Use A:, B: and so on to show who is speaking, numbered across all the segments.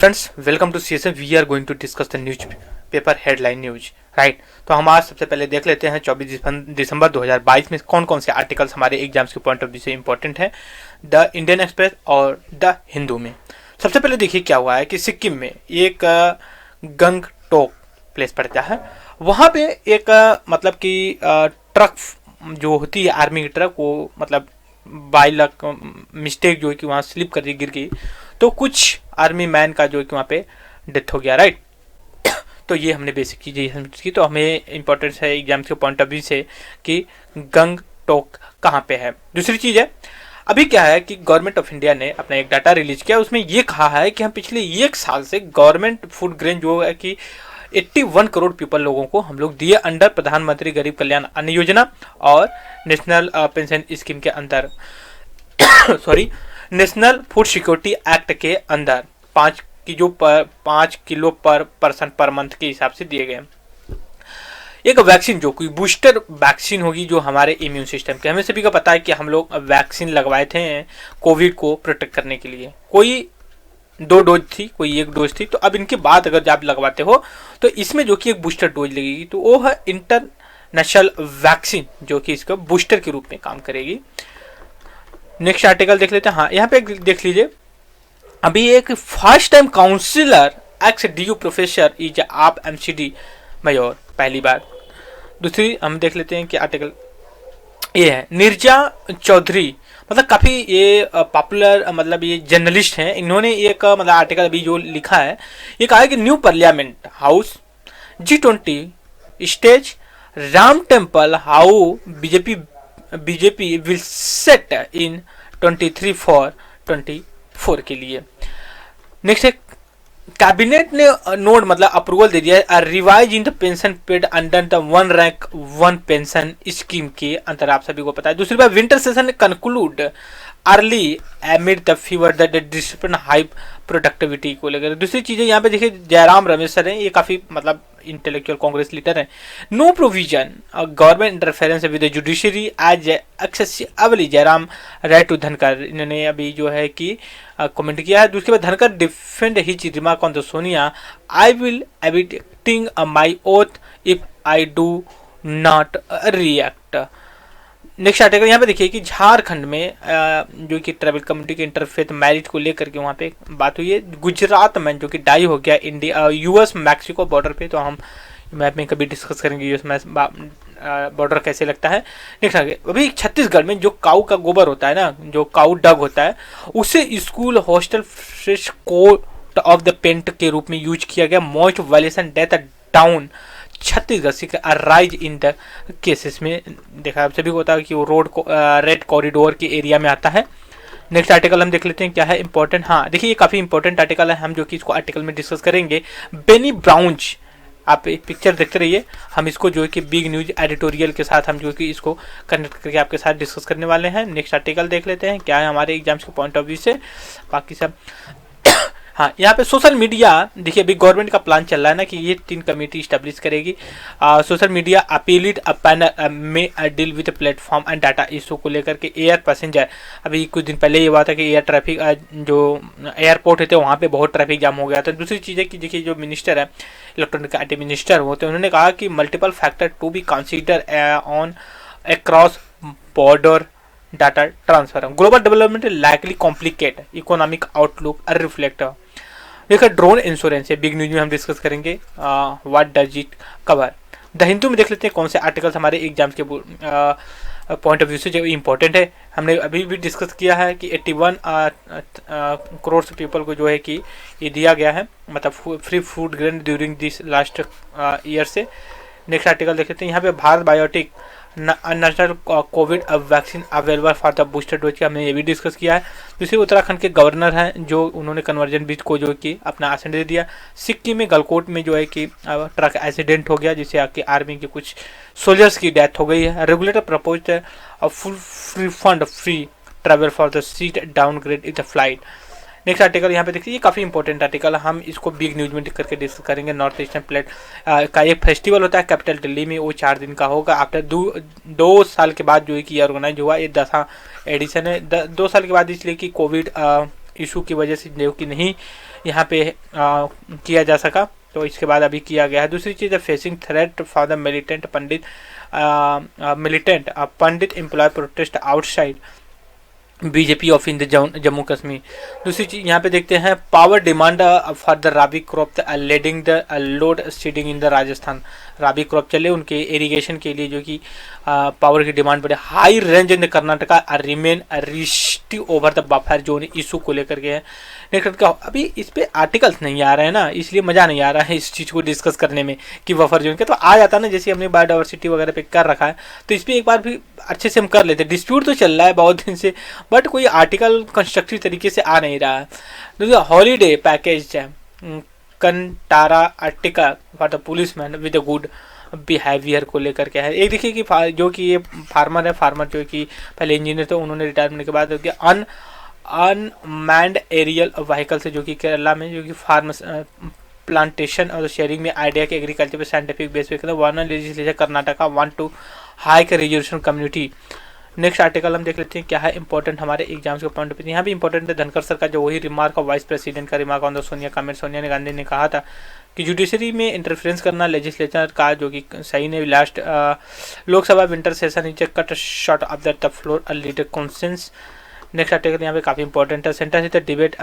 A: Friends, welcome to CSF. We are going to discuss the news paper headline news, right. तो हम आज सबसे पहले देख लेते हैं 24 दिसंबर 2022 में कौन कौन से आर्टिकल्स हमारे एग्जाम्स के पॉइंट ऑफ व्यू से इंपॉर्टेंट है द इंडियन एक्सप्रेस और द हिंदू में। सबसे पहले देखिए क्या हुआ है कि सिक्किम में एक गंगटोक प्लेस पड़ता है, वहाँ पे एक मतलब कि ट्रक जो होती है आर्मी की ट्रक, वो मतलब बाई लक मिस्टेक जो है कि वहाँ स्लिप कर गिर गई, तो कुछ आर्मी मैन का जो है कि वहाँ पे डेथ हो गया, राइट। तो ये हमने बेसिक चीज़ें समझ की, तो हमें इंपॉर्टेंस है एग्जाम्स के पॉइंट ऑफ व्यू से कि गंगटोक कहाँ पे है। दूसरी चीज़ है, अभी क्या है कि गवर्नमेंट ऑफ इंडिया ने अपना एक डाटा रिलीज किया, उसमें ये कहा है कि हम पिछले एक साल से गवर्नमेंट फूड ग्रेन जो है कि 81 करोड़ पीपल लोगों को हम लोग दिए अंडर प्रधानमंत्री गरीब कल्याण अन्न योजना और नेशनल पेंशन स्कीम के अंदर sorry national food security act के अंदर 5 किलो पर पर्सन पर मंथ के हिसाब से दिए गए। एक वैक्सीन जो कोई बूस्टर वैक्सीन होगी जो हमारे इम्यून सिस्टम के, हमें सभी को पता है कि हम लोग वैक्सीन लगवाए थे कोविड को प्रोटेक्ट करने के लिए। कोई 2 डोज थी, कोई 1 डोज थी। तो अब इनके बाद अगर आप लगवाते हो तो इसमें जो कि एक बूस्टर डोज लगेगी, तो वो है इंटरनेशनल वैक्सीन जो कि इसका बूस्टर के रूप में काम करेगी। नेक्स्ट आर्टिकल देख लेते हैं। हाँ, यहाँ पे देख लीजिए, अभी एक first time councillor ex DU professor is AAP MCD mayor, पहली बार। दूसरी हम देख लेते हैं कि आर्टिकल ये है नीरजा चौधरी, मतलब काफी ये पॉपुलर मतलब ये जर्नलिस्ट हैं। इन्होंने एक मतलब आर्टिकल अभी जो लिखा है, ये कहा है कि new parliament house G20 stage Ram temple how BJP will set in 23 for 24 के लिए। नेक्स्ट है, कैबिनेट ने नोट मतलब अप्रूवल दे दिया है revise in the pension paid under the one rank one pension scheme के अंतर, आप सभी को पता है। दूसरी बार winter session conclude early amid the fever the discipline high productivity को लेकर। दूसरी चीजें यहाँ पे देखिए, जयराम रमेश सर हैं, ये काफी मतलब इंटेलेक्चुअल कांग्रेस लीडर हैं। No provision government interference with the judiciary as accessibly Jairam write to Dhankhar, इन्होंने अभी जो है कि कमेंट किया है। दूसरे बाद Dhankhar defend his remark on the Sonia, I will abetting my oath if I do not react. Next article यहाँ पे देखिए कि झारखंड में जो कि ट्राइबल कम्युनिटी के इंटरफेथ मैरिज को लेकर के वहाँ पे बात हुई है। गुजरात में जो कि डाई हो गया इंडिया यूएस मैक्सिको बॉर्डर पे, तो हम मैप में कभी डिस्कस करेंगे यूएस बॉर्डर कैसे लगता है। नेक्स्ट आगे, अभी छत्तीसगढ़ में जो काऊ का गोबर होता है ना, जो काऊ डग होता है, उसे school hostel fresh coat of the paint के रूप में यूज किया गया। Most violation death down Chhattisgarh से राइज इन द केसेस में देखा, आप सभी को होता है कि वो रोड को रेड कॉरिडोर के एरिया में आता है। नेक्स्ट आर्टिकल हम देख लेते हैं क्या है इंपॉर्टेंट। हाँ देखिए, ये काफी इंपॉर्टेंट आर्टिकल है, हम जो कि इसको आर्टिकल में डिस्कस करेंगे। बेनी ब्राउन्ज, आप पिक्चर देखते रहिए, हम इसको जो है कि बिग न्यूज एडिटोरियल के साथ हम जो कि इसको कनेक्ट करके आपके साथ डिस्कस करने वाले हैं। नेक्स्ट आर्टिकल देख लेते हैं क्या है हमारे एग्जाम्स के पॉइंट ऑफ व्यू से, बाकी सब। हाँ, यहाँ पे सोशल मीडिया देखिए, अभी गवर्नमेंट का प्लान चल रहा है ना कि ये 3 कमेटी स्टैब्लिश करेगी। सोशल मीडिया अपीलिड अ पैनल में deal with platform and data issue को लेकर के। एयर पैसेंजर, अभी कुछ दिन पहले ये हुआ था कि एयर ट्रैफिक जो एयरपोर्ट होते हैं वहाँ पे बहुत ट्रैफिक जाम हो गया था। दूसरी चीज़ है कि देखिए, जो मिनिस्टर है इलेक्ट्रॉनिक आईटी मिनिस्टर होते हैं, उन्होंने कहा कि multiple factor to be consider on across border data transfer. Global development likely complicate economic outlook और रिफ्लेक्ट। देखिए, ड्रोन इंश्योरेंस है, बिग न्यूज में हम डिस्कस करेंगे what does it cover. The Hindu में देख लेते हैं कौन से आर्टिकल्स हमारे एग्जाम्स के पॉइंट ऑफ व्यू से जो इंपॉर्टेंट है। हमने अभी भी डिस्कस किया है कि 81 करोड़ पीपल को जो है कि ये दिया गया है, मतलब free food grain during this last year से। नेक्स्ट आर्टिकल देख लेते हैं, यहाँ पे Bharat biotech national Covid vaccine available for the booster dose का हमने ये भी डिस्कस किया है। दूसरे उत्तराखंड के गवर्नर हैं जो उन्होंने कन्वर्जन बीच को जो कि अपना आसन दे दिया। सिक्किम में गलकोट में जो है कि ट्रक एक्सीडेंट हो गया जिससे आपकी आर्मी के कुछ सोल्जर्स की डेथ हो गई है। Regulator propose full refund free travel for the seat downgrade in the flight. Next article यहाँ पे देखिए, ये काफ़ी इंपॉर्टेंट आर्टिकल, हम इसको बिग न्यूज में करके डिस्कस करेंगे। नॉर्थ ईस्टर्न प्लेट का एक फेस्टिवल होता है कैपिटल दिल्ली में, वो 4 दिन का होगा। आफ्टर 2 साल के बाद जो है कि ये ऑर्गेनाइज हुआ, ये 10वां एडिशन है। 2 साल के बाद, इसलिए कि कोविड इशू की वजह से जो कि नहीं यहाँ पे किया जा सका, तो इसके बाद अभी किया गया है। दूसरी चीज़ है facing threat for the militant Pandit employ protest outside BJP off in the Jammu Kashmir. दूसरी चीज यहाँ पे देखते हैं power demand for the rabi crop leading the load shedding in the Rajasthan. Rabi crop चले उनके इरिगेशन के लिए जो कि पावर की डिमांड बढ़े। High range in Karnataka remain restrictive over the buffer zone issue को लेकर के है। नेक्स्ट का अभी इस पे आर्टिकल्स नहीं आ रहे हैं ना, इसलिए मजा नहीं आ रहा है इस चीज को डिस्कस करने में कि बफर जोन के तो आ जाता ना, जैसे हमने बायोडाइवर्सिटी वगैरह पे कर रखा है, तो इस पर एक बार भी अच्छे से हम कर लेते। डिस्प्यूट तो चल रहा है बहुत दिन से, बट कोई आर्टिकल कंस्ट्रक्टिव तरीके से आ नहीं रहा है। दूसरा हॉलीडे पैकेज है Kantara article for the policeman with a good behaviour को लेकर के है। एक देखिए कि जो कि ये फार्मर है, फार्मर जो कि पहले इंजीनियर थे, उन्होंने रिटायरमेंट के बाद अनमैन्ड एरियल व्हीकल से जो कि केरला में जो कि फार्म प्लांटेशन और शेयरिंग में आइडिया के एग्रीकल्चर पे साइंटिफिक बेस पे one legislature Karnataka want to hike reservation community. Next article हम देख लेते हैं क्या है इंपॉर्टेंट हमारे एग्जाम्स के पॉइंट पे। यहाँ भी इंपॉर्टेंट है धनखड़ सर का जो वही रिमार्क और वाइस प्रेसिडेंट का remark on the Sonia comment. Sonia Gandhi ने कहा था कि जुडिशरी में इंटरफेरेंस करना लेजिस्लेचर का जो कि सही नहीं। Last Lok Sabha winter session is cut short of the floor a leader consensus. Next article यहाँ पे काफी इंपॉर्टेंट है। Centre is the debate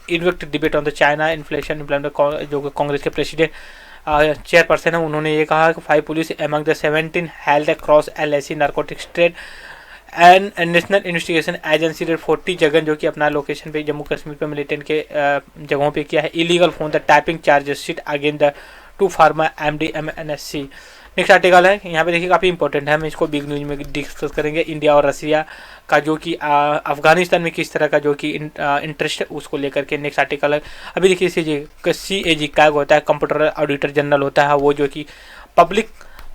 A: in effect debate on the China inflation implement. जो कांग्रेस के प्रेसिडेंट चेयरपर्सन है उन्होंने ये कहा कि 5 police among the 17 held across LIC narcotics trade and national investigation agency red 40 जगह जो कि अपना लोकेशन पे जम्मू कश्मीर पे मिलिटेंट के जगहों पे किया है। Illegal phone the typing charges sheet again the 2 pharma MD MNSC। Next article है यहाँ पे देखिए काफ़ी इंपॉर्टेंट है, हम इसको बिग न्यूज में डिस्कस करेंगे। इंडिया और रसिया का जो कि अफगानिस्तान में किस तरह का जो कि इंटरेस्ट है उसको लेकर के। नेक्स्ट आर्टिकल है अभी देखिए CAG कैग होता है, कंप्यूटर ऑडिटर जनरल होता है, वो जो कि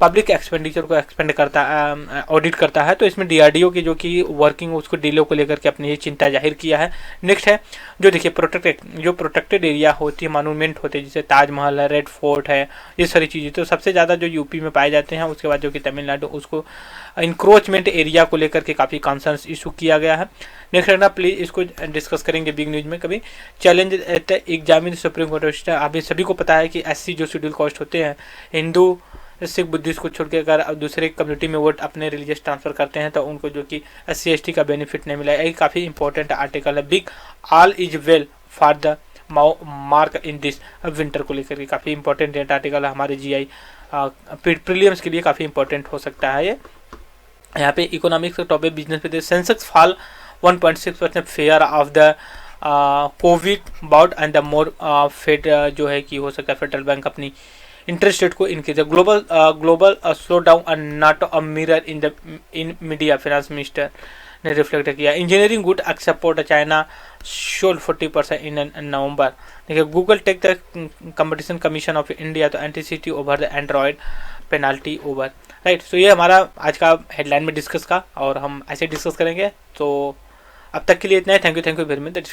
A: पब्लिक एक्सपेंडिचर को एक्सपेंड करता है, ऑडिट करता है। तो इसमें DRDO की जो कि वर्किंग उसको डिले को लेकर के अपनी ये चिंता जाहिर किया है। नेक्स्ट है जो देखिए प्रोटेक्टेड एरिया होती है, मॉन्यूमेंट होते हैं जैसे ताजमहल है, रेड फोर्ट है, ये सारी चीज़ें तो सबसे ज़्यादा जो यूपी में पाए जाते हैं। उसके बाद जो कि तमिलनाडु उसको इंक्रोचमेंट एरिया को लेकर के काफ़ी कंसर्न्स इशू किया गया है। नेक्स्ट है ना प्लीज इसको डिस्कस करेंगे बिग न्यूज में कभी। Challenge eight exam in supreme court. अभी सभी को पता है कि SC जो शेड्यूल कास्ट होते हैं, हिंदू सिख बुद्धिस्ट को छोड़ के अगर दूसरे कम्युनिटी में वोट अपने रिलीजियस ट्रांसफर करते हैं तो उनको जो कि SC ST का बेनिफिट नहीं मिला है। एक काफ़ी इंपॉर्टेंट आर्टिकल है। Big all is well for the mark in this winter को लेकर के काफ़ी इंपॉर्टेंट आर्टिकल है। हमारे GI प्रीलिम्स के लिए काफ़ी इंपॉर्टेंट हो सकता है ये। यहाँ पे इकोनॉमिक्स का टॉपिक बिजनेस पे Sensex fall 1.6% fear of the Covid bout and the more Fed जो है कि हो सकता है फेडरल बैंक अपनी इंटरेस्ट रेट को इनक्रीज है। Global slow down not a mirror in media, finance minister ने रिफ्लेक्ट किया। Engineering good export China should 40% in November. देखिए Google take the competition commission of India to एंटीसिटी over the Android penalty over. Right, सो ये हमारा आज का headline में discuss का, और हम ऐसे डिस्कस करेंगे। तो अब तक के लिए इतना है। Thank you very much.